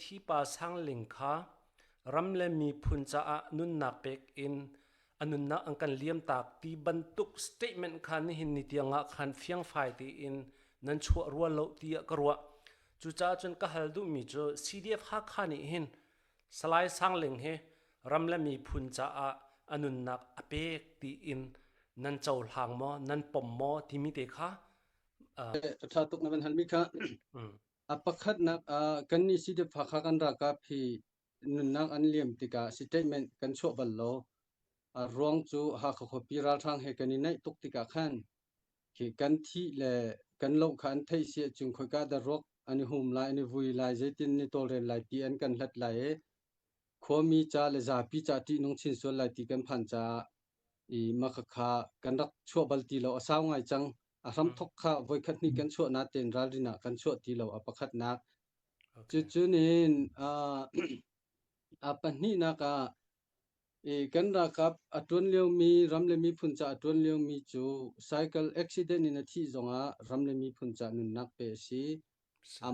ที่ปาสังลิงคารำเลมีพุนจาอนุนนักเปกอินอนุนนักอังกันเลียมตากตีบรรทุกสเตทเมนต์คันหินนิตยังะคันเฟียงไฟตีอินนั้นชัวรัวโลตีกรัวจูจ้าจนกะฮัลดูมีจู CDF ฮักขานิหินสลายสังลิงเฮรำเลมีพุนจาอนุนนักอเปกตีอินนั้นเจ้าหางมอนั้นปมมอที่มีเตคะถ้าตกนั้นหันมีค่ะประคัดนักกันนี่สิเดพักกันรักกับพี่นุนนักอันเลียมติกาสเตทเมนต์กันชัวบัลโลรวงจูหากขปีราทางให้กันนี่ในตกติกาขันที่กันที่และกันโลกขันไทยเสียจุงคอยกาดรกอันนี้หุมลายอันนี้วุยลายเจตินนี่ตอลเรนลายปีอันกันหลัดลายขวมีจาและจาปีจาที่นงชินส่วนลายที่กันพันจามักขากันรักชัวบัลตีเราสาวไงจังรำทกข้าไว้คัดนี้กันชั่วนาเต็นราลินากันชั่วที่เราประคัดนักจุดนี้ปันนี้นักกันรักกับอัตวนเลี้ยวมีรำเลมีพุนจาอัตวนเลี้ยวมีจูไซเคิลอุบิเหตุในที่จงรำเลมีพุนจานุนนักเปสี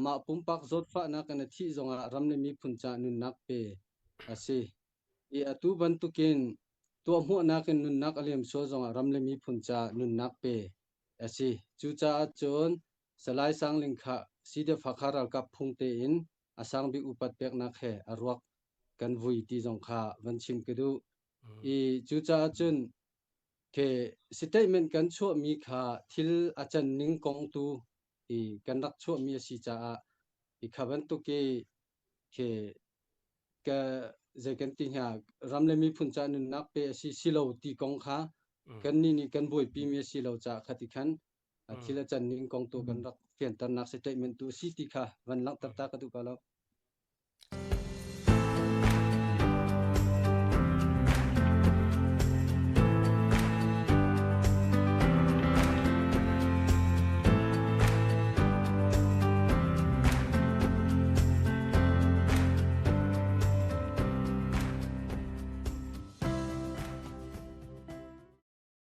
มาปุ่มปักจดฟ้านักในที่จงรำเลมีพุนจานุนนักเปสิอัตุบันตุกินตัวหัวนักนุนนักอเลียมโซจงรำเลมีพุนจานุนนักเปสิจูจ้าจนสลายสังลิงค่ะสีเดฟักฮารัลกับพุงเตอินสังบิอุปัตเปกนักเหอรวกกันวุยที่จงค่ะวันชิมกดูจูจ้าจนเคสเตทเมนต์กันชั่วมีค่ะทิลอาจารย์นิงกงตูกันรักชั่วมีสิจ้าขบันตุเกเคกะเจกันติหารำเลมีพุนจานุนนักเปสิโลตีกงค่ะกันนี่กันบุยปีมีสิโลจ้าคติคันทิลอาจารย์นิงกงตูกันรักเปลี่ยนตนักสเตทเมนต์ตูสิติค่ะวันลังตัดตากระตุกแล้ว